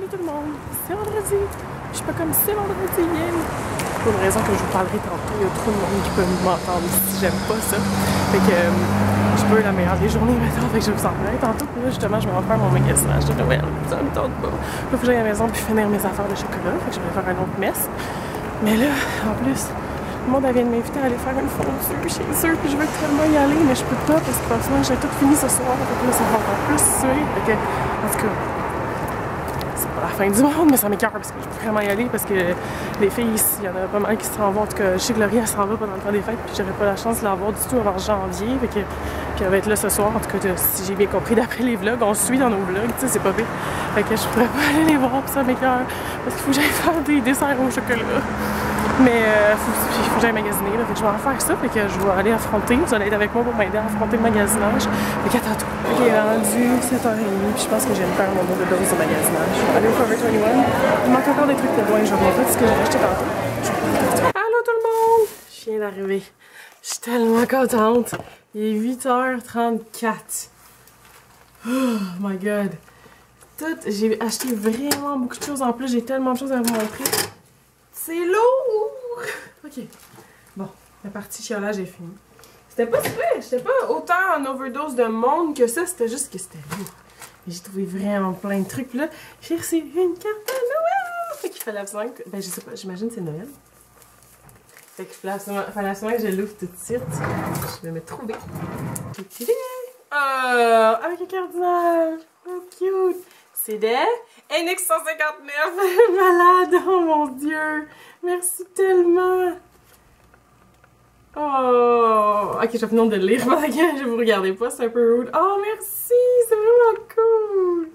Salut tout le monde, c'est vendredi. Je suis pas comme c'est vendredi hier. Pour une raison que je vous parlerai tantôt, il y a trop de monde qui peut m'entendre si j'aime pas ça. Fait que je peux la meilleure des journées maintenant, fait que je vais vous en parler tantôt. Puis là justement je vais faire mon magasinage de Noël. Ça me tente pas. Là faut que j'aille à la maison puis finir mes affaires de chocolat. Fait que je vais faire un autre mess. Mais là, en plus, le monde vient de m'inviter à aller faire une fondue chez eux, puis je veux tellement y aller, mais je peux pas parce que sinon j'ai tout fini ce soir. Fait que là ça va encore plus suer. Fait que, en tout cas, c'est pas la fin du monde, mais ça m'écoeure parce que je peux vraiment y aller parce que les filles ici, il y en a pas mal qui s'en vont. En tout cas, je sais que Laurie elle s'en va pendant le temps des fêtes, puis j'aurais pas la chance de la voir du tout avant janvier. Fait que, puis elle va être là ce soir. En tout cas, si j'ai bien compris d'après les vlogs, on suit dans nos vlogs, tu sais, c'est pas pire. Fait que je pourrais pas aller les voir, puis ça m'écoeure parce qu'il faut que j'aille faire des desserts au chocolat. Mais il faut que j'aille magasiner, là, fait que je vais en faire ça, fait que je vais aller affronter. Vous allez être avec moi pour m'aider à affronter le magasinage. Fait qu'à tantôt. Ok, il est rendu 7h30, puis je pense que j'ai une paire mon nombre de doses de magasinage. Je vais aller au Forever 21. Il manque encore des trucs de loin, je vais vous montrer ce que j'ai acheté tantôt. Allô tout le monde! Je viens d'arriver. Je suis tellement contente. Il est 8h34. Oh my god. J'ai acheté vraiment beaucoup de choses en plus, j'ai tellement de choses à vous montrer. C'est lourd! Ok. Bon, la partie chiolage est finie. C'était pas super, j'étais pas autant en overdose de monde que ça, c'était juste que c'était lourd. J'ai trouvé vraiment plein de trucs. Puis là, j'ai reçu une carte de Noël! Fait qu'il fallait absolument que... Ben, je sais pas, j'imagine que c'est Noël. Fait qu'il fallait absolument que je l'ouvre tout de suite. Je vais me trouver. Avec un cardinal! Oh, cute! C'est des NX159! Malade! Oh mon Dieu! Merci tellement! Oh! Ok, je vais finir de le lire pendant que je vous regardez pas, c'est un peu rude. Oh, merci! C'est vraiment cool!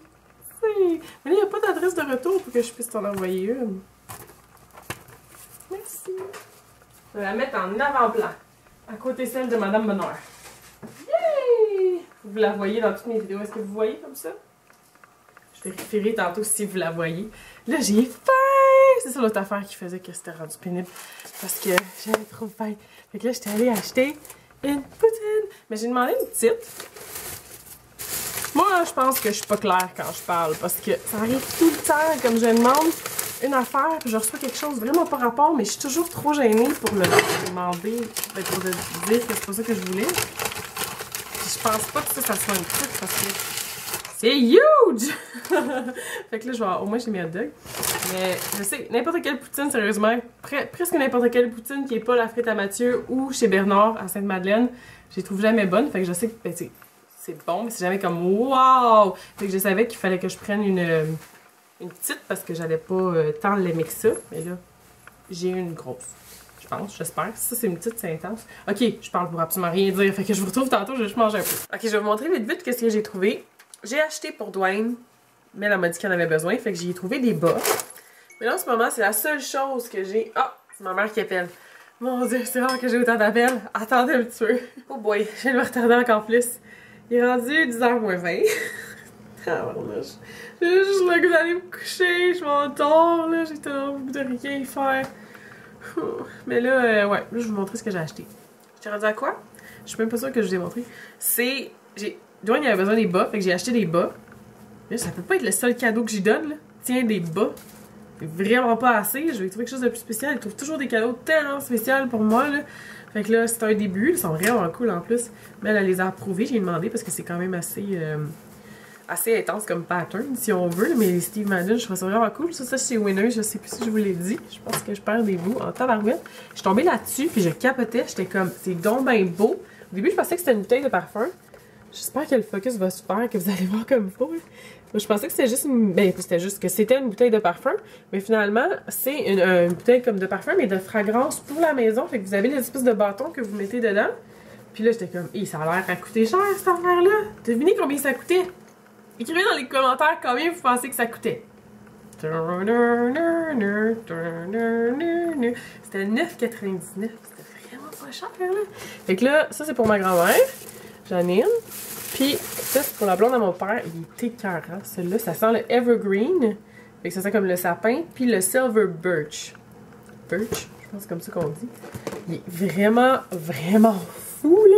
Mais là, il n'y a pas d'adresse de retour pour que je puisse t'en envoyer une. Merci! Je vais la mettre en avant-plan, à côté celle de Madame Bonheur. Yay! Vous la voyez dans toutes mes vidéos. Est-ce que vous voyez comme ça? Je vérifierai tantôt si vous la voyez. Là, j'ai faim! C'est ça l'autre affaire qui faisait que c'était rendu pénible. Parce que j'avais trop faim. Fait que là, j'étais allée acheter une poutine. Mais j'ai demandé une petite. Moi, je pense que je suis pas claire quand je parle. Parce que ça arrive tout le temps. Comme je demande une affaire, puis je reçois quelque chose vraiment pas rapport. Mais je suis toujours trop gênée pour le demander. Ben, pour le dire que c'est pas ça que je voulais. Puis je pense pas que ça soit une truc parce que c'est huge! Fait que là, je vais au moins j'ai mes hot dogs. Mais je sais, n'importe quelle poutine, sérieusement, presque n'importe quelle poutine qui est pas la frite à Mathieu ou chez Bernard à Sainte-Madeleine, je les trouve jamais bonnes. Fait que je sais que ben, c'est bon, mais c'est jamais comme wow! Fait que je savais qu'il fallait que je prenne une petite parce que j'allais pas tant l'aimer que ça. Mais là, j'ai une grosse. Je pense, j'espère. Ça, c'est une petite, c'est intense. Ok, je parle pour absolument rien dire. Fait que je vous retrouve tantôt, je vais juste manger un peu. Ok, je vais vous montrer vite vite qu'est-ce que j'ai trouvé. J'ai acheté pour Dwayne, mais elle m'a dit qu'elle en avait besoin, fait que j'ai trouvé des bas. Mais là, en ce moment, c'est la seule chose que j'ai... Ah! C'est ma mère qui appelle. Mon Dieu, c'est rare que j'ai autant d'appels. Attendez un petit peu. Oh boy, je viens de me retarder encore plus. Il est rendu 10h moins 20. J'ai juste le goût d'aller me coucher, je m'endors, là. J'ai tellement le goût de rien faire. Mais là, ouais, là, je vais vous montrer ce que j'ai acheté. J'étais rendue à quoi? Je suis même pas sûre que je vous ai montré. C'est... Dwayne, il avait besoin des bas, fait que j'ai acheté des bas. Là, ça peut pas être le seul cadeau que j'y donne, là. Tiens, des bas. C'est vraiment pas assez. Je vais trouver quelque chose de plus spécial. Il trouve toujours des cadeaux tellement spéciaux pour moi, là. Fait que là, c'est un début. Ils sont vraiment cool en plus. Mais elle les a approuvés, j'ai demandé parce que c'est quand même assez intense comme pattern, si on veut. Mais Steve Madden, je trouve ça vraiment cool. Ça c'est Winner. Je sais plus si je vous l'ai dit. Je pense que je perds des bouts en tabarouette. Je suis tombée là-dessus, puis je capotais. J'étais comme, c'est donc ben beau. Au début, je pensais que c'était une bouteille de parfum. J'espère que le focus va se faire, que vous allez voir comme il faut. Je pensais que c'était juste une... Ben, c'était juste que c'était une bouteille de parfum. Mais finalement, c'est une bouteille comme de parfum, mais de fragrance pour la maison. Fait que vous avez les espèces de bâtons que vous mettez dedans. Puis là, j'étais comme, ça a l'air à coûter cher, cette affaire-là. Devinez combien ça coûtait? Écrivez dans les commentaires combien vous pensez que ça coûtait. C'était 9,99. C'était vraiment pas cher, là. Fait que là, ça, c'est pour ma grand-mère. Janine. Puis ça, c'est pour la blonde à mon père. Il est écœurant. Celui-là, ça sent le Evergreen. Fait que ça sent comme le sapin. Puis le Silver Birch. Birch, je pense que c'est comme ça qu'on dit. Il est vraiment, vraiment fou, là.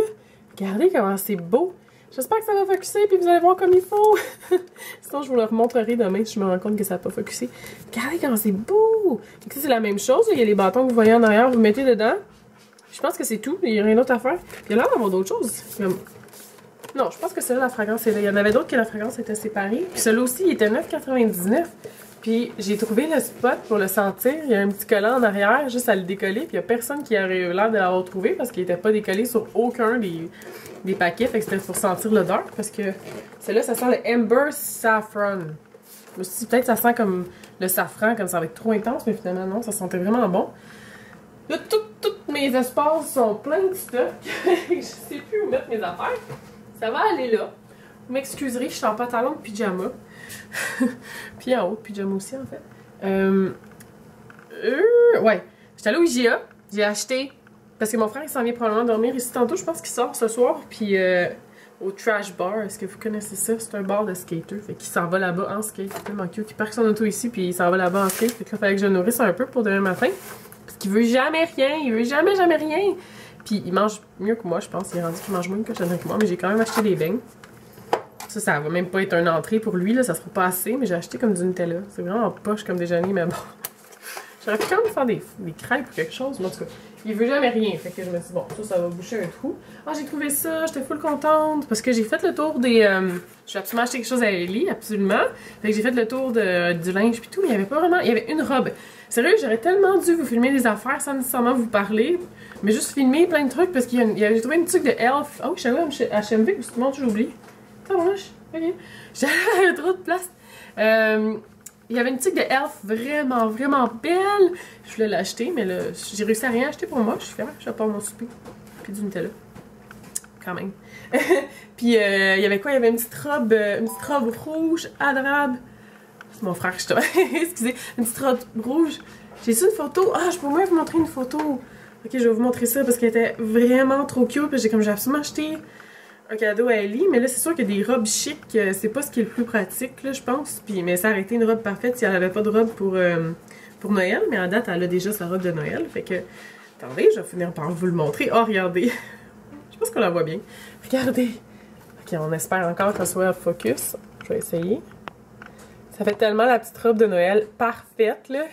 Regardez comment c'est beau. J'espère que ça va focusser, puis vous allez voir comme il faut. Sinon, je vous le remontrerai demain si je me rends compte que ça n'a pas focusé. Regardez comment c'est beau! Ici, c'est la même chose. Il y a les bâtons que vous voyez en arrière, vous mettez dedans. Je pense que c'est tout. Il n'y a rien d'autre à faire. Puis il y a l'air d'avoir d'autres choses. Non, je pense que celle-là, la fragrance est là. Il y en avait d'autres que la fragrance était séparée. Puis celui-là aussi, il était 9,99. Puis j'ai trouvé le spot pour le sentir. Il y a un petit collant en arrière, juste à le décoller. Puis il n'y a personne qui aurait eu l'air de l'avoir trouvé parce qu'il n'était pas décollé sur aucun des paquets. Fait que c'était pour sentir l'odeur. Parce que celle-là, ça sent le Amber Saffron. Je me suis dit, peut-être ça sent comme le safran, comme ça va être trop intense. Mais finalement, non, ça sentait vraiment bon. Là, tous mes espaces sont pleins de stock. Je sais plus où mettre mes affaires. Ça va aller là. Vous m'excuserez, je suis en pantalon de pyjama. Puis en haut de pyjama aussi, en fait. Ouais. J'étais allée au IGA. J'ai acheté... Parce que mon frère, il s'en vient probablement dormir ici tantôt. Je pense qu'il sort ce soir. Puis au Trash Bar. Est-ce que vous connaissez ça? C'est un bar de skater. Fait qu'il s'en va là-bas en skate. C'est tellement cute. Il parque son auto ici, puis il s'en va là-bas en skate. Fait que là, il fallait que je nourrisse un peu pour demain matin. Parce qu'il veut jamais rien. Il veut jamais rien. Puis il mange mieux que moi, je pense. Il est rendu qu'il mange moins de cochonnerie que moi. Mais j'ai quand même acheté des beignes. Ça va même pas être une entrée pour lui, là, ça sera pas assez, mais j'ai acheté comme du Nutella. C'est vraiment poche comme déjeuner, mais bon. J'aurais pu quand même faire des crêpes ou quelque chose, mais en tout cas, il veut jamais rien. Fait que je me suis dit, bon, ça va boucher un trou. Ah, j'ai trouvé ça, j'étais full contente, parce que j'ai fait le tour des... je vais absolument acheter quelque chose à Ellie, absolument. Fait que j'ai fait le tour du linge puis tout, mais il y avait pas vraiment... Il y avait une robe. Sérieux, j'aurais tellement dû vous filmer des affaires sans nécessairement vous parler, mais juste filmer plein de trucs, parce qu'il y a j'ai trouvé une truc de Elf. Oh, je suis allée à HMV, parce que tout le monde, j'oublie. Ça marche, ok. J'avais trop de place. Il y avait une tique de Elf vraiment, vraiment belle. Je voulais l'acheter, mais là, j'ai réussi à rien acheter pour moi. Je suis fière, je vais pas mon souper. Puis du Nutella. Quand même. Puis il y avait quoi? Il y avait une petite robe rouge, adorable. C'est mon frère, justement. Excusez. Une petite robe rouge. J'ai ici une photo. Ah, je peux même vous montrer une photo. Ok, je vais vous montrer ça parce qu'elle était vraiment trop cute. Puis j'ai absolument acheté un cadeau à Ellie, mais là c'est sûr que des robes chic, c'est pas ce qui est le plus pratique, là, je pense. Puis, mais ça aurait été une robe parfaite si elle avait pas de robe pour Noël, mais à date elle a déjà sa robe de Noël, fait que... Attendez, je vais finir par vous le montrer. Oh, regardez! Je pense qu'on la voit bien. Regardez! Ok, on espère encore qu'elle soit focus. Je vais essayer. Ça fait tellement la petite robe de Noël parfaite, là.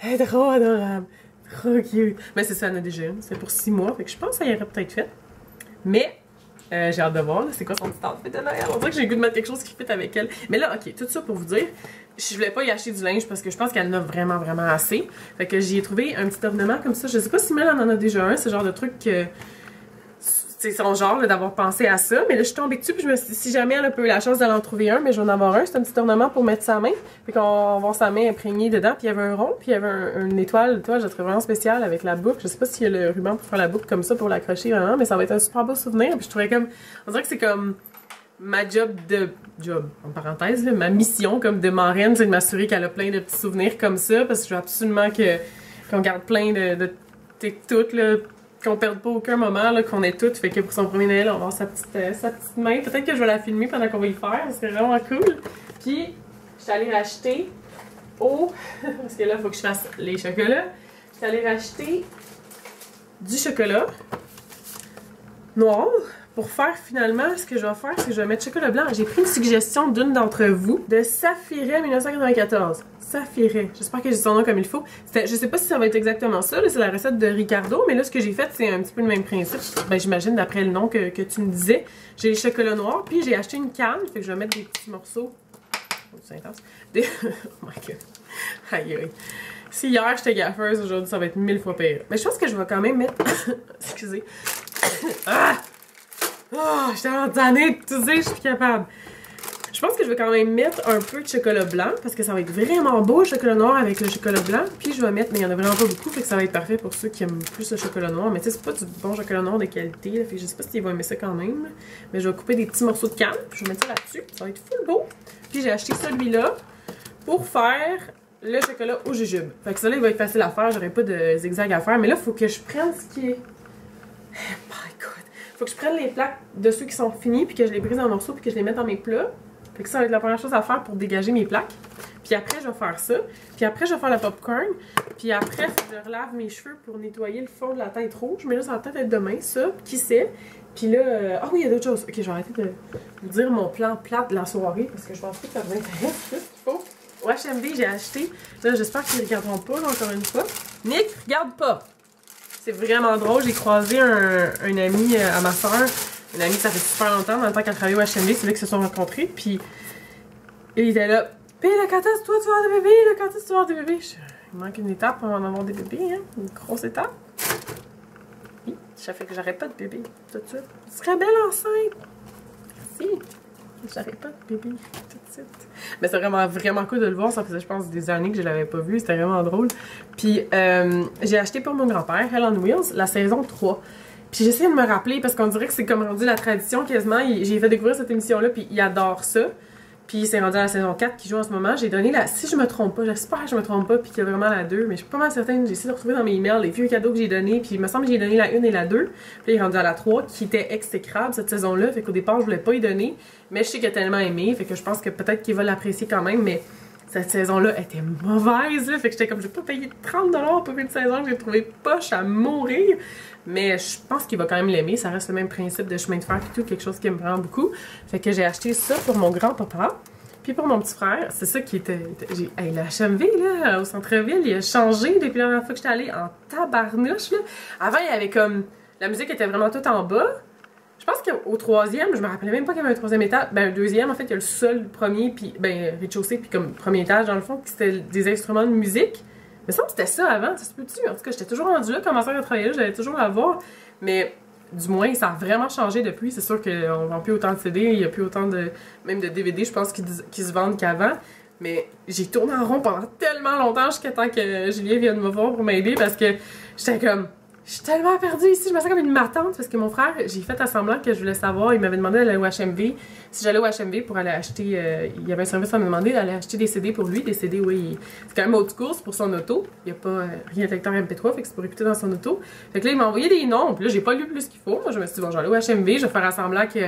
Elle est trop adorable. Trop cute. Mais c'est ça, elle en a déjà une. C'est pour 6 mois, fait que je pense que ça y aurait peut-être fait. Mais... j'ai hâte de voir, c'est quoi son petit outfit de Noël. On dirait que j'ai le goût de mettre quelque chose qui fit avec elle. Mais là, ok, tout ça pour vous dire, je voulais pas y acheter du linge parce que je pense qu'elle en a vraiment, vraiment assez. Fait que j'y ai trouvé un petit ornement comme ça. Je sais pas si Mel en a déjà un, ce genre de truc que... C'est son genre d'avoir pensé à ça. Mais là, je suis tombée dessus puis je me suis dit, si jamais elle a pas eu la chance d'aller en trouver un, mais je vais en avoir un. C'est un petit ornement pour mettre sa main. Fait qu'on va voir sa main imprégnée dedans. Puis il y avait un rond, puis il y avait une étoile. Toi, je la trouve vraiment spéciale avec la boucle. Je sais pas s'il y a le ruban pour faire la boucle comme ça pour l'accrocher vraiment, mais ça va être un super beau souvenir. Puis je trouvais comme... On dirait que c'est comme ma job, en parenthèse, là, ma mission comme de marraine, c'est de m'assurer qu'elle a plein de petits souvenirs comme ça. Parce que je veux absolument qu'on garde plein de toutes, là. Qu'on perde pas aucun moment, là, qu'on est toutes. Fait que pour son premier Noël, on va avoir sa petite main. Peut-être que je vais la filmer pendant qu'on va y faire. C'est vraiment cool. Puis, je suis allée racheter parce que là, il faut que je fasse les chocolats. Je suis allée racheter du chocolat noir pour faire finalement, ce que je vais faire, c'est que je vais mettre chocolat blanc. J'ai pris une suggestion d'une d'entre vous de Safiret 1994. Safiret. J'espère que j'ai son nom comme il faut. Je sais pas si ça va être exactement ça. C'est la recette de Ricardo, mais là, ce que j'ai fait, c'est un petit peu le même principe. Ben, j'imagine, d'après le nom que tu me disais. J'ai les chocolats noirs, puis j'ai acheté une canne. Fait que je vais mettre des petits morceaux. Oh, c'est intense. Oh my god. Aïe aïe. Si hier j'étais gaffeuse, aujourd'hui ça va être 1000 fois pire. Mais je pense que je vais quand même mettre... Excusez. Ah! Oh, j'étais en tannée de tousser, je suis plus capable. Je pense que je vais quand même mettre un peu de chocolat blanc parce que ça va être vraiment beau le chocolat noir avec le chocolat blanc. Puis je vais mettre, mais il y en a vraiment pas beaucoup, fait que ça va être parfait pour ceux qui aiment plus le chocolat noir. Mais tu sais, c'est pas du bon chocolat noir de qualité, là, fait que je sais pas s'ils vont aimer ça quand même. Mais je vais couper des petits morceaux de canne, puis je vais mettre ça là-dessus. Ça va être full beau. Puis j'ai acheté celui-là pour faire le chocolat au jujube. Fait que ça là, il va être facile à faire, j'aurai pas de zigzag à faire. Mais là, il faut que je prenne ce qui est... Oh my god! Faut que je prenne les plaques de ceux qui sont finis, puis que je les brise en morceaux, puis que je les mette dans mes plats. Fait que ça va être la première chose à faire pour dégager mes plaques. Puis après, je vais faire ça. Puis après, je vais faire le popcorn. Puis après, je relave mes cheveux pour nettoyer le fond de la teinte rouge. Mais là, ça va peut-être être demain, ça. Qui sait? Puis là, ah oui, il y a d'autres choses. Ok, je vais arrêter de vous dire mon plan plate de la soirée parce que je pense pas que ça vous intéresse tout ce qu'il faut. Au HMV, j'ai acheté. Là, j'espère qu'ils ne regarderont pas, là, encore une fois. Nick, regarde pas! C'est vraiment drôle. J'ai croisé un ami à ma soeur. Un ami, ça fait super longtemps, dans le temps qu'elle travaillait au HMV. C'est là qu'ils se sont rencontrés. Puis, il était là. Puis, là, quand est-ce que toi, tu vas avoir des bébés? Là, quand est-ce que tu vas avoir des bébés? Il manque une étape pour en avoir des bébés, hein? Une grosse étape. Oui, ça fait que j'aurais pas de bébé tout de suite. Tu serais belle enceinte! Merci! J'aurais pas de bébé tout de suite. Mais c'est vraiment cool de le voir. Ça faisait, je pense, des années que je l'avais pas vu. C'était vraiment drôle. Puis, j'ai acheté pour mon grand-père, Hell on Wheels, la saison 3. Puis, j'essaie de me rappeler parce qu'on dirait que c'est comme rendu la tradition quasiment. J'ai fait découvrir cette émission-là, puis il adore ça. Puis c'est rendu à la saison 4 qui joue en ce moment. J'ai donné la... Si je me trompe pas, j'espère que je me trompe pas, puis qu'il y a vraiment la 2. Mais je suis pas mal certaine, j'ai essayé de retrouver dans mes emails les vieux cadeaux que j'ai donnés. Puis il me semble que j'ai donné la 1 et la 2. Puis il est rendu à la 3, qui était exécrable cette saison-là. Fait qu'au départ, je voulais pas y donner. Mais je sais qu'il a tellement aimé. Fait que je pense que peut-être qu'il va l'apprécier quand même. Mais cette saison-là était mauvaise, là. Fait que j'étais comme, je vais pas payer 30$ pour une saison que j'ai trouvé poche à mourir. Mais je pense qu'il va quand même l'aimer. Ça reste le même principe de chemin de fer et tout, quelque chose qui me prend beaucoup. Fait que j'ai acheté ça pour mon grand-papa. Puis pour mon petit frère, c'est ça qui était... Hey, le HMV, là, au centre-ville, il a changé depuis la dernière fois que j'étais allée en tabarnouche, là. Avant, il y avait comme... La musique était vraiment toute en bas. Je pense qu'au troisième, je me rappelais même pas qu'il y avait un troisième étage. Ben, un deuxième, en fait, il y a le sol, le premier, puis ben, rez-de-chaussée, puis comme premier étage, dans le fond, qui c'était des instruments de musique. Mais ça me semble que c'était ça avant, ça se peut-tu? En tout cas, j'étais toujours rendue là, quand ma soeur travaillait là, j'allais toujours la voir. Mais du moins, ça a vraiment changé depuis. C'est sûr qu'on vend plus autant de CD, il y a plus autant de... Même de DVD, je pense, qui se vendent qu'avant. Mais j'ai tourné en rond pendant tellement longtemps jusqu'à temps que Julien vienne me voir pour m'aider parce que j'étais comme... Je suis tellement perdue ici, je me sens comme une matante parce que mon frère, j'ai fait à semblant que je voulais savoir, il m'avait demandé d'aller au HMV. Si j'allais au HMV pour aller acheter, il y avait un service à me demander d'aller acheter des CD pour lui, des CD, oui, c'est quand même old school, c'est pour son auto. Il n'y a pas rien de lecteur MP3, fait que c'est pour écouter dans son auto. Fait que là, il m'a envoyé des noms, puis là, j'ai pas lu plus qu'il faut. Moi, je me suis dit, bon, j'allais au HMV, je vais faire à semblant que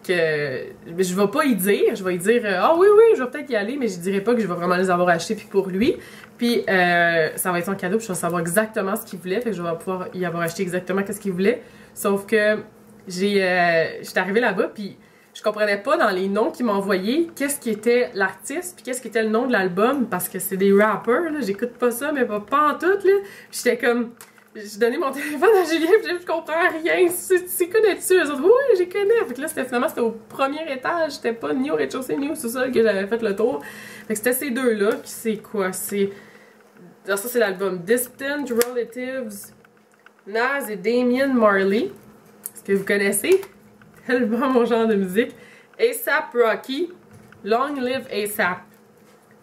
je vais pas y dire, je vais y dire ah oui, je vais peut-être y aller, mais je dirai pas que je vais vraiment les avoir achetés puis pour lui. Puis ça va être son cadeau, puis je vais savoir exactement ce qu'il voulait, fait que je vais pouvoir y avoir acheté exactement ce qu'il voulait. Sauf que j'étais arrivée là-bas, puis je comprenais pas dans les noms qu'il m'a envoyés qu'est-ce qui était l'artiste, puis qu'est-ce qui était le nom de l'album, parce que c'est des rappers, là, j'écoute pas ça, mais pas en tout, là. J'étais comme... J'ai donné mon téléphone à Julien, puis je comprends rien. Tu connais-tu? Eux autres, oui, je connais. Fait que là, finalement, c'était au premier étage. C'était pas ni au rez-de-chaussée, ni au sous-sol que j'avais fait le tour. Fait que c'était ces deux-là. Qui c'est quoi? C'est... Alors ça, c'est l'album Distant Relatives, Nas et Damian Marley. Est-ce que vous connaissez? Tellement mon genre de musique. A$AP Rocky, Long Live A$AP.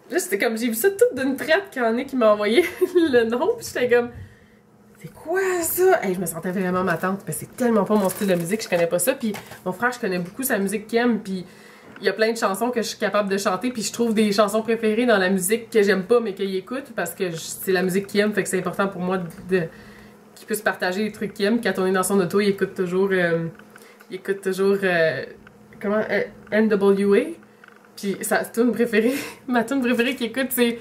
Là, c'était comme, j'ai vu ça toute d'une traite qu'il y en a qui m'a envoyé le nom, puis j'étais comme... C'est quoi ça? Hey, je me sentais vraiment ma tante, parce que c'est tellement pas mon style de musique, je connais pas ça. Puis mon frère, je connais beaucoup sa musique qu'il aime, puis il y a plein de chansons que je suis capable de chanter, puis je trouve des chansons préférées dans la musique que j'aime pas, mais qu'il écoute, parce que c'est la musique qu'il aime, fait que c'est important pour moi qu'il puisse partager les trucs qu'il aime. Quand on est dans son auto, il écoute toujours comment? NWA. Puis sa tune préférée, ma tune préférée qu'il écoute, c'est...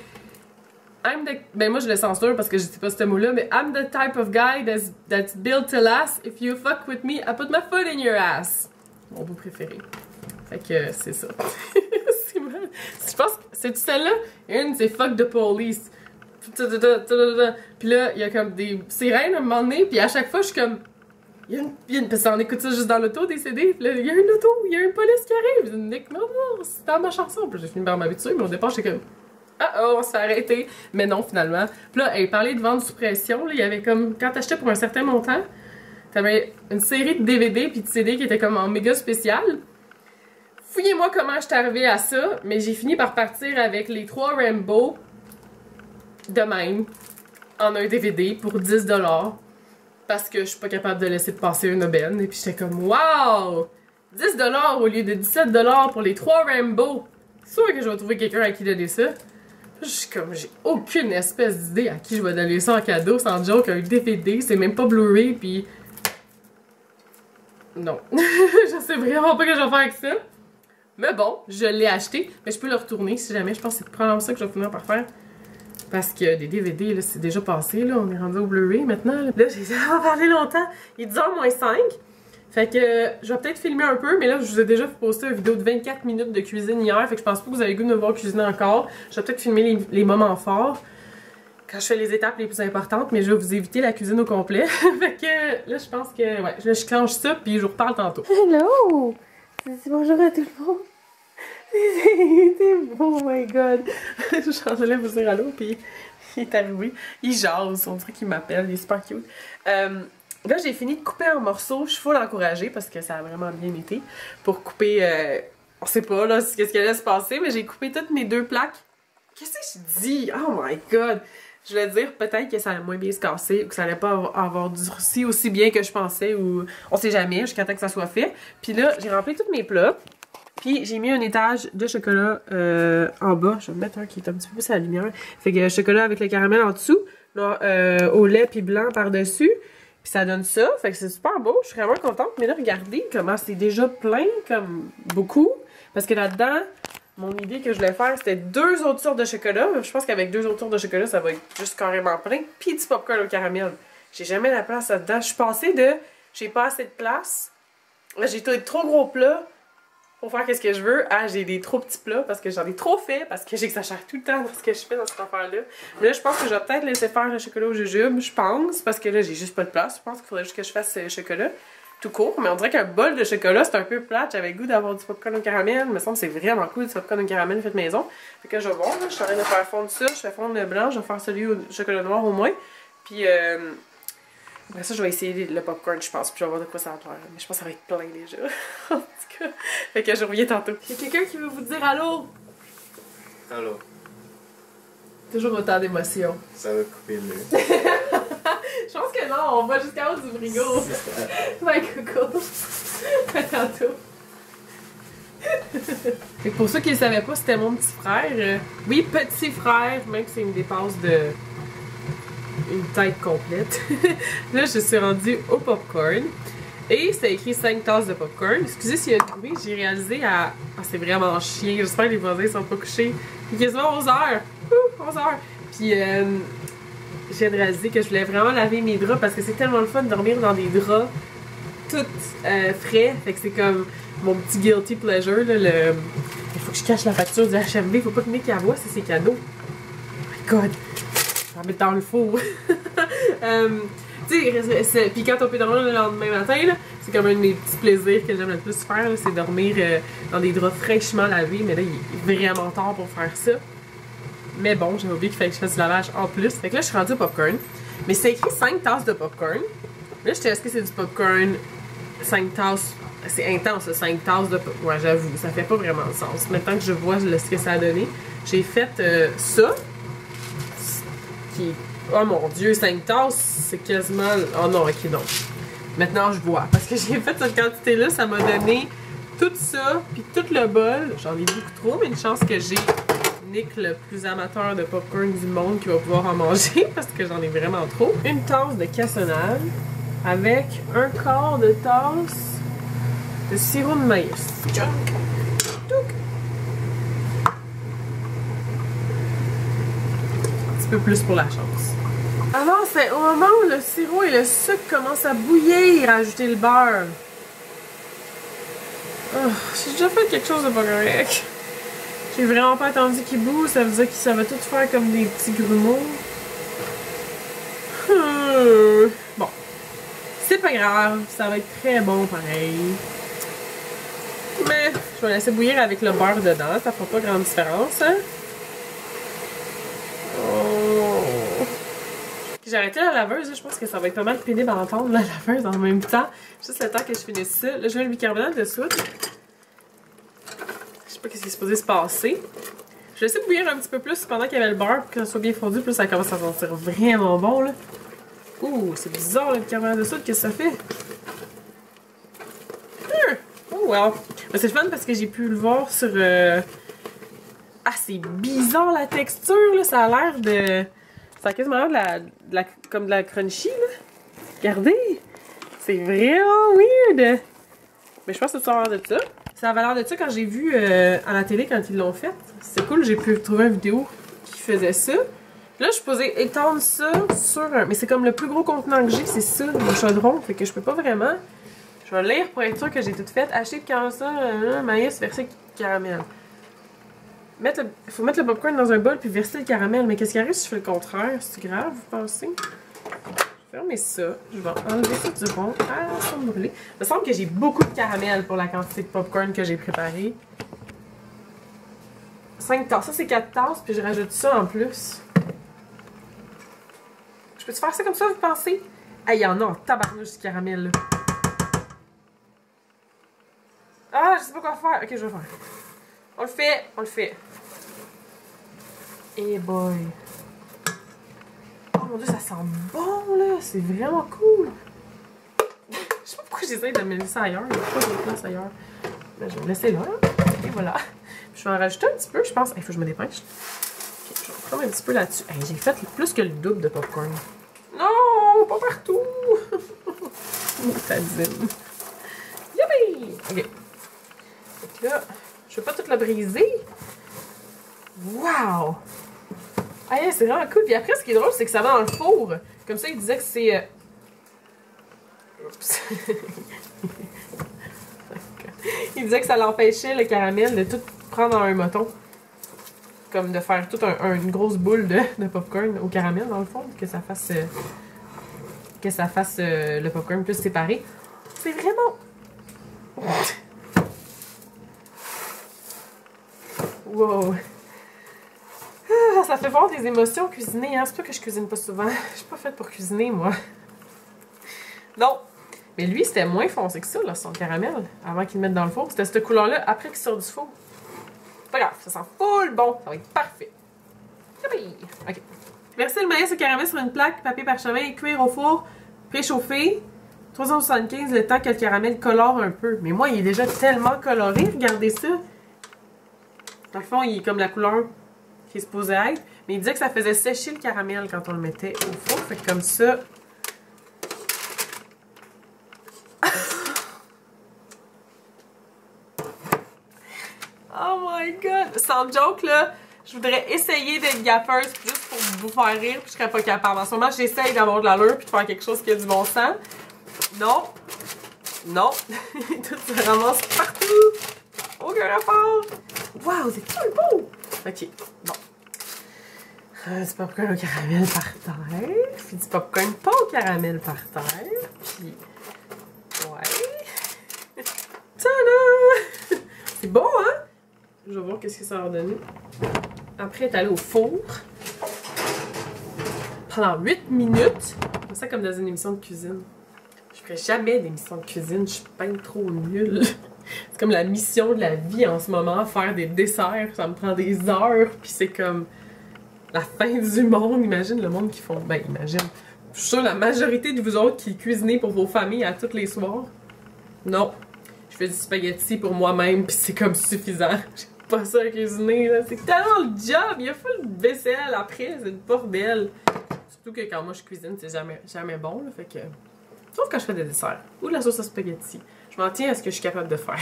Ben moi je le censure parce que je sais pas ce mot-là, mais I'm the type of guy that's built to last. If you fuck with me, I put my foot in your ass. Mon bout préféré. Fait que c'est ça. Je pense que c'est celle-là. Une, c'est fuck the police. Puis là, il y a comme des sirènes à un moment donné, puis à chaque fois, je suis comme... Parce qu'on écoute ça juste dans l'auto, des CD, puis là, il y a une auto, il y a une police qui arrive. Je dis, Nick, non, c'est dans ma chanson. Puis j'ai fini par m'habituer, mais au départ, j'étais comme... Ah oh, on s'est arrêté. Mais non, finalement. Puis là, elle parlait de vente sous pression. Là, il y avait comme... Quand t'achetais pour un certain montant, t'avais une série de DVD puis de CD qui était comme en méga spécial. Fouillez-moi comment je suis arrivée à ça, mais j'ai fini par partir avec les 3 Rambo de même en un DVD pour 10$ parce que je suis pas capable de laisser passer une aubaine. Et puis j'étais comme, wow! 10$ au lieu de 17$ pour les 3 Rambo. C'est sûr que je vais trouver quelqu'un à qui donner ça. Je suis comme, j'ai aucune espèce d'idée à qui je vais donner ça en cadeau, sans joke, un DVD, c'est même pas Blu-ray, puis... Non. Je sais vraiment pas ce que je vais faire avec ça. Mais bon, je l'ai acheté, mais je peux le retourner si jamais. Je pense que c'est probablement ça que je vais finir par faire. Parce que des DVD, là, c'est déjà passé, là, on est rendu au Blu-ray maintenant. Là, j'ai vraiment parlé longtemps. Il est 10h moins 5. Fait que je vais peut-être filmer un peu, mais là, je vous ai déjà posté une vidéo de 24 minutes de cuisine hier, fait que je pense pas que vous avez le goût de me voir cuisiner encore. Je vais peut-être filmer les moments forts quand je fais les étapes les plus importantes, mais je vais vous éviter la cuisine au complet. Fait que là, je pense que, ouais, là, je clenche ça, puis je vous reparle tantôt. Hello! Bonjour à tout le monde! C'est beau, oh my god! Je suis en train de vous dire allô, puis il est arrivé. Il jase, on dirait qu'il m'appelle, il est super cute. Là, j'ai fini de couper en morceaux. Je suis full encouragée parce que ça a vraiment bien été. Pour couper, on sait pas là ce qui allait se passer, mais j'ai coupé toutes mes 2 plaques. Qu'est-ce que je dis? Oh my god! Je voulais dire peut-être que ça allait moins bien se casser ou que ça allait pas avoir durci aussi bien que je pensais ou on sait jamais jusqu'à temps que ça soit fait. Puis là, j'ai rempli tous mes plats. Puis j'ai mis un étage de chocolat en bas. Je vais mettre un qui est un petit peu plus à la lumière. Fait que chocolat avec le caramel en dessous, là, au lait puis blanc par-dessus. Puis ça donne ça, fait que c'est super beau, je suis vraiment contente. Mais là, regardez comment c'est déjà plein, comme beaucoup. Parce que là-dedans, mon idée que je voulais faire, c'était 2 autres sortes de chocolat. Je pense qu'avec 2 autres sortes de chocolat, ça va être juste carrément plein. Puis du popcorn au caramel. J'ai jamais la place là-dedans. Je suis passée de j'ai pas assez de place. Là, j'ai trop gros plats pour faire qu'est-ce que je veux. Ah, j'ai des trop petits plats parce que j'en ai trop fait, parce que j'exagère tout le temps dans ce que je fais dans cette affaire-là. Mais là, je pense que je vais peut-être laisser faire le chocolat au jujube, je pense, parce que là, j'ai juste pas de place. Je pense qu'il faudrait juste que je fasse le chocolat tout court. Mais on dirait qu'un bol de chocolat, c'est un peu plate. J'avais le goût d'avoir du popcorn au caramel. Il me semble que c'est vraiment cool du popcorn au caramel fait maison. Fait que je vais voir, là, je suis en train de faire fondre ça. Je fais fondre le blanc, je vais faire celui au chocolat noir au moins. Puis après ça, je vais essayer le popcorn, je pense, puis je vais voir de quoi ça va faire. Mais je pense que ça va être plein déjà. En tout cas, fait que je reviens tantôt. Il y a quelqu'un qui veut vous dire allô? Allô? Toujours autant d'émotions. Ça va couper le. Je pense que non, on va jusqu'à haut du frigo. Bye, Coco. À tantôt. Fait que pour ceux qui ne savaient pas, c'était mon petit frère. Oui, petit frère, même si c'est une dépense de une tête complète. Là, je suis rendue au popcorn. Et c'est écrit 5 tasses de popcorn. Excusez s'il y a du bruit, j'ai réalisé à... Ah, c'est vraiment chiant. J'espère que les voisins sont pas couchés. Il est quasiment 11h. 11h. Puis, je viens de réaliser que je voulais vraiment laver mes draps parce que c'est tellement le fun de dormir dans des draps tout frais. Fait que c'est comme mon petit guilty pleasure. Là, il faut que je cache la facture du HMV. Faut pas que Nick la voie, c'est ses cadeaux. Oh my god. Je vais la mettre dans le four. Puis quand on peut dormir le lendemain matin, c'est comme un de mes petits plaisirs que j'aime le plus faire, c'est dormir dans des draps fraîchement lavés. Mais là, il est vraiment tard pour faire ça. Mais bon, j'avais oublié qu'il fallait que je fasse du lavage en plus. Fait que là, je suis rendue au popcorn. Mais c'est écrit 5 tasses de popcorn. Là, je te est-ce que c'est du popcorn 5 tasses? C'est intense, 5 tasses de popcorn. Ouais, j'avoue, ça fait pas vraiment de sens. Maintenant que je vois ce que ça a donné, j'ai fait ça. Qui... Oh mon dieu, 5 tasses, c'est quasiment... Oh non, ok, non. Maintenant, je vois. Parce que j'ai fait cette quantité-là, ça m'a donné tout ça, puis tout le bol. J'en ai beaucoup trop, mais une chance que j'ai Nick, le plus amateur de popcorn du monde, qui va pouvoir en manger, parce que j'en ai vraiment trop. Une tasse de cassonade avec un quart de tasse de sirop de maïs. Un petit peu plus pour la chance. Alors, c'est au moment où le sirop et le sucre commencent à bouillir, à ajouter le beurre. Oh, j'ai déjà fait quelque chose de pas correct. J'ai vraiment pas attendu qu'il boue, ça veut dire que ça va tout faire comme des petits grumeaux. Bon. C'est pas grave, ça va être très bon pareil. Mais je vais laisser bouillir avec le beurre dedans, ça fera pas grande différence, hein? Oh. J'ai arrêté la laveuse, je pense que ça va être pas mal pénible à entendre la laveuse en même temps. Juste le temps que je finisse ça. Là, je mets le bicarbonate de soude. Je sais pas ce qui est supposé se passer. Je vais essayer de bouillir un petit peu plus pendant qu'il y avait le beurre pour que ça soit bien fondu. Plus ça commence à sentir vraiment bon, là. Ouh, c'est bizarre le bicarbonate de soude, qu'est-ce que ça fait? Oh well. C'est le fun parce que j'ai pu le voir sur... Ah, c'est bizarre la texture, là. Ça a l'air de... Ça a quasiment l'air comme de la crunchy, là. Regardez! C'est vraiment weird! Mais je pense que ça a l'air de ça. Ça avait l'air de ça quand j'ai vu à la télé quand ils l'ont fait. C'est cool, j'ai pu trouver une vidéo qui faisait ça. Là, je suis posée étendre ça sur un... Mais c'est comme le plus gros contenant que j'ai, c'est ça, le chaudron. Fait que je peux pas vraiment... Je Je vais lire pour être sûr que j'ai tout fait. Hacher, caramel, maïs, verser caramel. Faut mettre le popcorn dans un bol puis verser le caramel. Mais qu'est-ce qui arrive si je fais le contraire? C'est grave, vous pensez? Je vais fermer ça. Je vais enlever ça du rond. Ah, ça me brûler. Il me semble que j'ai beaucoup de caramel pour la quantité de popcorn que j'ai préparé. 5 tasses. Ça, c'est 4 tasses, puis je rajoute ça en plus. Je peux-tu faire ça comme ça, vous pensez? Ah, il y en a en tabarnouche du caramel, là. Ah, je sais pas quoi faire. Ok, je vais le faire. On le fait, on le fait. Eh boy. Oh mon dieu, ça sent bon, là. C'est vraiment cool. Je sais pas pourquoi j'essaie de mettre ça ailleurs. Il n'y a pas de place ailleurs. Mais je vais le laisser là. Et voilà. Je vais en rajouter un petit peu, je pense. Il faut que je me dépêche. Ok, je vais en prendre un petit peu là-dessus. Hey, j'ai fait plus que le double de popcorn. Non, pas partout. Moutadine. Youpi! Ok. Donc là, je vais pas tout le briser. Wow! Ah, c'est vraiment cool. Puis après, ce qui est drôle, c'est que ça va dans le four. Comme ça, il disait que c'est... Oups. Il disait que ça l'empêchait, le caramel, de tout prendre en un moton. Comme de faire toute une grosse boule de popcorn au caramel, dans le fond. Que ça fasse le popcorn plus séparé. C'est vraiment... Wow! Ah, ça fait voir des émotions cuisiner, hein? C'est pas que je cuisine pas souvent. Je suis pas faite pour cuisiner, moi. Non! Mais lui, c'était moins foncé que ça, là, son caramel, avant qu'il le mette dans le four. C'était cette couleur-là après qu'il sorte du four. Pas grave, ça sent full bon. Ça va être parfait. OK. Verser le maïs au caramel sur une plaque, papier parchemin et cuire au four, préchauffer. 375 le temps que le caramel colore un peu. Mais moi, il est déjà tellement coloré, regardez ça. Dans le fond, il est comme la couleur qui est supposée être. Mais il disait que ça faisait sécher le caramel quand on le mettait au four. Fait que comme ça... Oh my god! Sans joke, là, je voudrais essayer d'être gafferse juste pour vous faire rire, puis je serais pas capable. En ce moment, j'essaye d'avoir de l'allure puis de faire quelque chose qui a du bon sens. Non. Non. Tout se ramasse partout. Aucun rapport. Wow, c'est tout beau! Ok, bon. Du popcorn au caramel par terre. Puis du popcorn pas au caramel par terre. Puis... ouais. Tada! C'est bon, hein? Je vais voir qu'est-ce que ça va donner. Après, elle est allée au four. Pendant 8 minutes. C'est ça comme dans une émission de cuisine. Je ferais jamais d'émission de cuisine. Je suis pas trop nulle. C'est comme la mission de la vie en ce moment. Faire des desserts. Ça me prend des heures. Puis c'est comme la fin du monde. Imagine le monde qui font... Ben, imagine. Je suis sûre la majorité de vous autres qui cuisinez pour vos familles à tous les soirs. Non. Je fais du spaghetti pour moi-même. Puis c'est comme suffisant. Pas ça à cuisiner, là. C'est tellement le job! Il y a full de vaisselle après, c'est une bordel. Surtout que quand moi je cuisine, c'est jamais bon, là. Fait que... sauf quand je fais des desserts. Ou de la sauce à spaghetti. Je m'en tiens à ce que je suis capable de faire.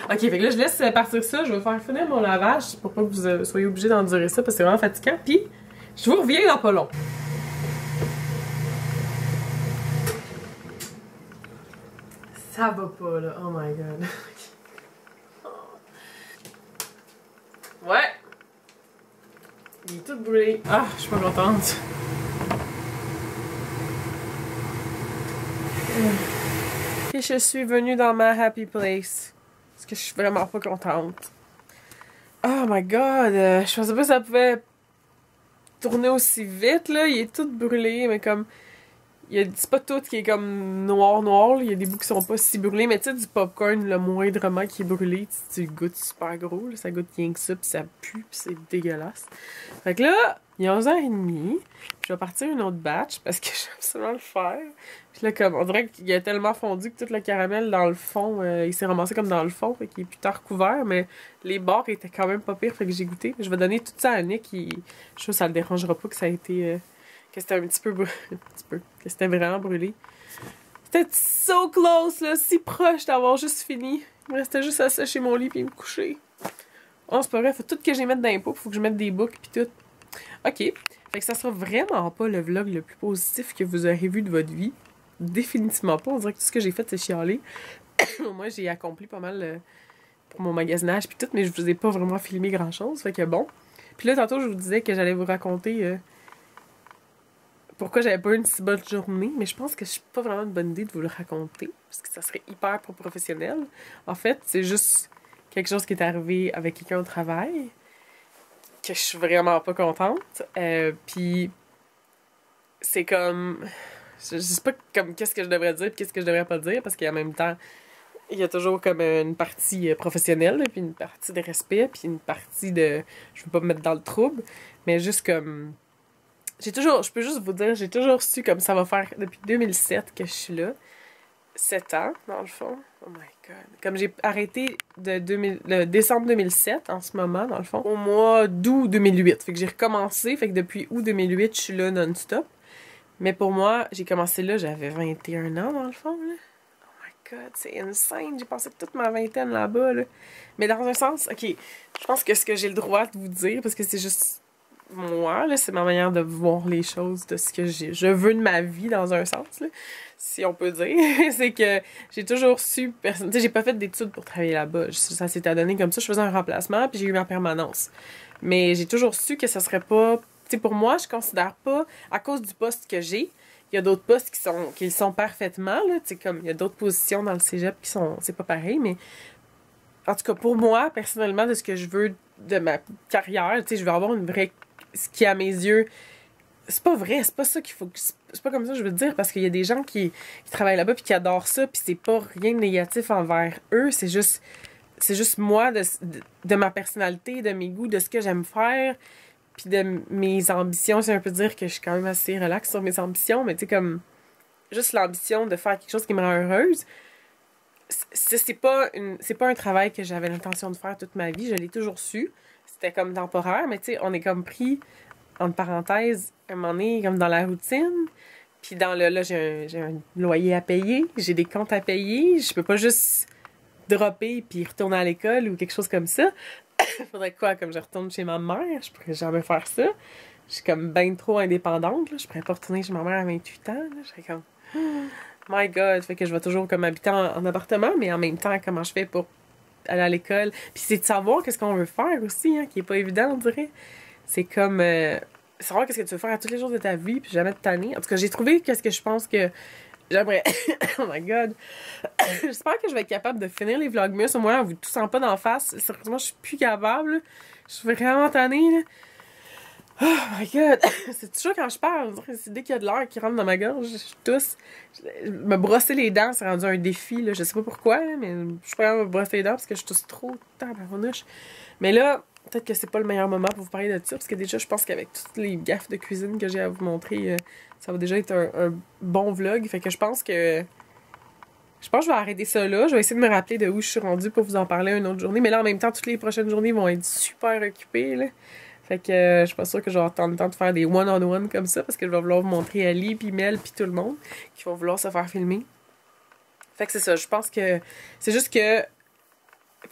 Ok, fait que là, je laisse partir ça. Je vais faire finir mon lavage pour pas que vous soyez obligés d'endurer ça parce que c'est vraiment fatigant. Puis, je vous reviens dans pas long. Ça va pas, là. Oh my god. Ouais! Il est tout brûlé. Ah, je suis pas contente. Et je suis venue dans ma happy place. Parce que je suis vraiment pas contente. Oh my god! Je pensais pas que ça pouvait tourner aussi vite, là. Il est tout brûlé, mais comme... c'est pas tout qui est comme noir. Là. Il y a des bouts qui sont pas si brûlés, mais tu sais, du popcorn, le moindrement qui est brûlé, tu le goûtes super gros, là, ça goûte rien que ça, puis ça pue, puis c'est dégueulasse. Fait que là, il est 11h30, puis je vais partir une autre batch, parce que j'aime absolument le faire. Puis là, comme, on dirait qu'il a tellement fondu que tout le caramel dans le fond, il s'est ramassé comme dans le fond, fait qu'il est plus tard couvert, mais les bords étaient quand même pas pires, fait que j'ai goûté. Je vais donner tout ça à Nick, je suis sûre que ça le dérangera pas que ça a été... que c'était un petit peu que c'était vraiment brûlé. C'était so close, là, si proche d'avoir juste fini. Il me restait juste à sécher mon lit puis me coucher. Oh, c'est pas vrai, faut tout que j'y mette dans les pots, faut que je mette des boucles puis tout. Ok, fait que ça sera vraiment pas le vlog le plus positif que vous aurez vu de votre vie. Définitivement pas, on dirait que tout ce que j'ai fait c'est chialer. Moi, j'ai accompli pas mal pour mon magasinage puis tout, mais je vous ai pas vraiment filmé grand-chose, fait que bon. Puis là, tantôt, je vous disais que j'allais vous raconter pourquoi j'avais pas eu une si bonne journée, mais je pense que c'est pas vraiment une bonne idée de vous le raconter, parce que ça serait hyper pas professionnel. En fait, c'est juste quelque chose qui est arrivé avec quelqu'un au travail, que je suis vraiment pas contente. Puis c'est comme... Je sais pas comme qu'est-ce que je devrais dire et qu'est-ce que je devrais pas dire, parce qu'en même temps, il y a toujours comme une partie professionnelle, puis une partie de respect, puis une partie de... Je veux pas me mettre dans le trouble, mais juste comme... J'ai toujours... Je peux juste vous dire, j'ai toujours su comme ça va faire depuis 2007 que je suis là. 7 ans, dans le fond. Oh my god. Comme j'ai arrêté le décembre 2007, en ce moment, dans le fond, au mois d'août 2008. Fait que j'ai recommencé, fait que depuis août 2008, je suis là non-stop. Mais pour moi, j'ai commencé là, j'avais 21 ans, dans le fond, là. God, c'est insane. J'ai passé toute ma vingtaine là-bas, là. Mais dans un sens, ok, je pense que ce que j'ai le droit de vous dire, parce que c'est juste moi, là, c'est ma manière de voir les choses, de ce que je veux de ma vie, dans un sens, là, si on peut dire, c'est que j'ai toujours su, tu sais, j'ai pas fait d'études pour travailler là-bas. Ça s'était donné comme ça, je faisais un remplacement, puis j'ai eu ma permanence. Mais j'ai toujours su que ça serait pas... Tu sais, pour moi, je considère pas, à cause du poste que j'ai, il y a d'autres postes qui le sont parfaitement, là, tu sais, comme il y a d'autres positions dans le cégep qui sont, c'est pas pareil, mais en tout cas, pour moi, personnellement, de ce que je veux de ma carrière, tu sais, je veux avoir une vraie, ce qui, à mes yeux, c'est pas vrai, c'est pas ça qu'il faut, c'est pas comme ça que je veux dire, parce qu'il y a des gens qui travaillent là-bas puis qui adorent ça, puis c'est pas rien de négatif envers eux, c'est juste moi, de ma personnalité, de mes goûts, de ce que j'aime faire, puis de mes ambitions. C'est un peu dire que je suis quand même assez relax sur mes ambitions, mais tu sais, comme juste l'ambition de faire quelque chose qui me rend heureuse, c'est pas un travail que j'avais l'intention de faire toute ma vie. Je l'ai toujours su. C'était comme temporaire, mais tu sais, on est comme pris, entre parenthèses, un moment donné, comme dans la routine. Puis là, j'ai un loyer à payer, j'ai des comptes à payer, je peux pas juste dropper puis retourner à l'école ou quelque chose comme ça. Faudrait quoi, comme je retourne chez ma mère? Je pourrais jamais faire ça. Je suis comme ben trop indépendante, là. Je pourrais pas retourner chez ma mère à 28 ans, là. Je serais comme... My God! Fait que je vais toujours comme habiter en appartement, mais en même temps, comment je fais pour aller à l'école? Puis c'est de savoir qu'est-ce qu'on veut faire aussi, hein, qui est pas évident, on dirait. C'est comme... savoir qu'est-ce que tu veux faire à tous les jours de ta vie, puis jamais te tanner. En tout cas, j'ai trouvé qu'est-ce que je pense que j'aimerais... Oh my God! J'espère que je vais être capable de finir les vlogmas, au moins en vous toussant pas d'en face. Sérieusement, je suis plus capable, là. Je suis vraiment tannée, là. Oh my God! C'est toujours quand je parle, c'est dès qu'il y a de l'air qui rentre dans ma gorge, je tousse. Me brosser les dents, c'est rendu un défi, là. Je sais pas pourquoi, là, mais je suis pas me brosser les dents parce que je tousse trop tabarnouche. Mais là, peut-être que c'est pas le meilleur moment pour vous parler de ça, parce que déjà, je pense qu'avec toutes les gaffes de cuisine que j'ai à vous montrer, ça va déjà être un bon vlog. Fait que je pense que je vais arrêter ça là. Je vais essayer de me rappeler de où je suis rendue pour vous en parler une autre journée. Mais là, en même temps, toutes les prochaines journées vont être super occupées, là. Fait que je suis pas sûre que j'aurai tant de temps de faire des one-on-one comme ça, parce que je vais vouloir vous montrer Ali, puis Mel, puis tout le monde qui vont vouloir se faire filmer. Fait que c'est ça. Je pense que c'est juste que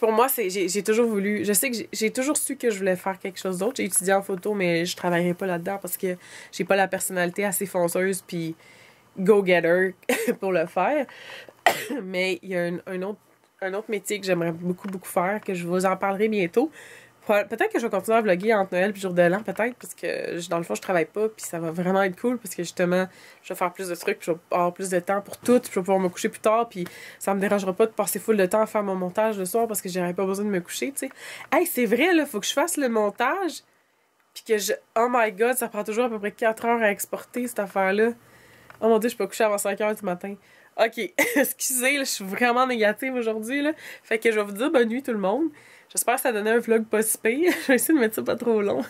pour moi, j'ai toujours voulu... Je sais que j'ai toujours su que je voulais faire quelque chose d'autre. J'ai étudié en photo, mais je travaillerai pas là-dedans parce que j'ai pas la personnalité assez fonceuse puis go-getter pour le faire. Mais il y a un autre métier que j'aimerais beaucoup, beaucoup faire, que je vous en parlerai bientôt. Peut-être que je vais continuer à vlogger entre Noël et jour de l'an, peut-être, parce que dans le fond, je travaille pas, puis ça va vraiment être cool, parce que justement, je vais faire plus de trucs, puis je vais avoir plus de temps pour tout, puis je vais pouvoir me coucher plus tard, puis ça me dérangera pas de passer full de temps à faire mon montage le soir, parce que j'aurais pas besoin de me coucher, tu sais. Hey, c'est vrai, là, faut que je fasse le montage, puis que je... Oh my God, ça prend toujours à peu près 4 heures à exporter, cette affaire-là. Oh mon Dieu, je peux coucher avant 5 heures du matin. Ok, excusez, là, je suis vraiment négative aujourd'hui, là. Fait que je vais vous dire bonne nuit tout le monde. J'espère que ça donnait un vlog pas si pire. Je vais essayer de mettre ça pas trop long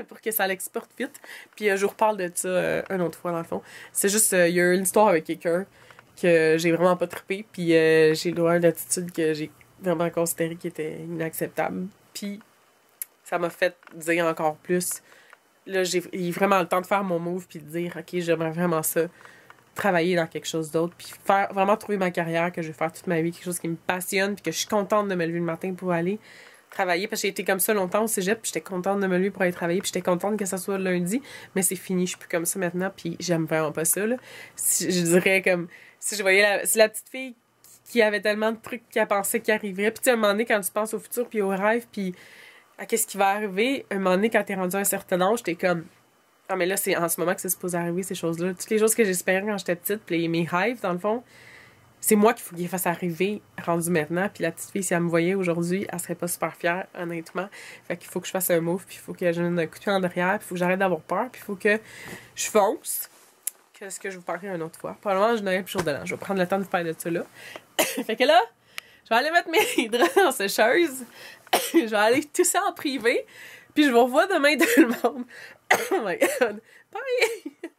pour que ça l'exporte vite. Puis je vous reparle de ça une autre fois dans le fond. C'est juste, il y a eu une histoire avec quelqu'un que j'ai vraiment pas trippé. Puis j'ai eu une attitude que j'ai vraiment considérée qui était inacceptable. Puis ça m'a fait dire encore plus. Là, j'ai eu vraiment le temps de faire mon move puis de dire, ok, j'aimerais vraiment ça. Travailler dans quelque chose d'autre, puis vraiment trouver ma carrière que je vais faire toute ma vie, quelque chose qui me passionne, puis que je suis contente de me lever le matin pour aller travailler, parce que j'ai été comme ça longtemps au cégep, puis j'étais contente de me lever pour aller travailler, puis j'étais contente que ça soit le lundi, mais c'est fini, je suis plus comme ça maintenant, puis j'aime vraiment pas ça, là. Je dirais comme, si je voyais si la petite fille qui avait tellement de trucs qu'elle pensait qui arriveraient. Puis tu sais, à un moment donné, quand tu penses au futur, puis au rêve, puis à qu'est-ce qui va arriver, un moment donné, quand t'es rendu à un certain âge, t'es comme... Ah, mais là, c'est en ce moment que c'est supposé arriver, ces choses-là. Toutes les choses que j'espérais quand j'étais petite, puis mes rêves, dans le fond, c'est moi qu'il faut qu'il fasse arriver, rendu maintenant. Puis la petite fille, si elle me voyait aujourd'hui, elle serait pas super fière, honnêtement. Fait qu'il faut que je fasse un move, puis il faut que je donne un coup de pied en derrière, puis il faut que j'arrête d'avoir peur, puis il faut que je fonce. Qu'est-ce que je vous parlerai une autre fois. Probablement, je n'aurai plus jour de l'an. Je vais prendre le temps de vous parler de ça là. Fait que là, je vais aller mettre mes draps dans sécheuse. Je vais aller tout ça en privé. Puis je vous revois demain tout le monde. Oh my god. Bye!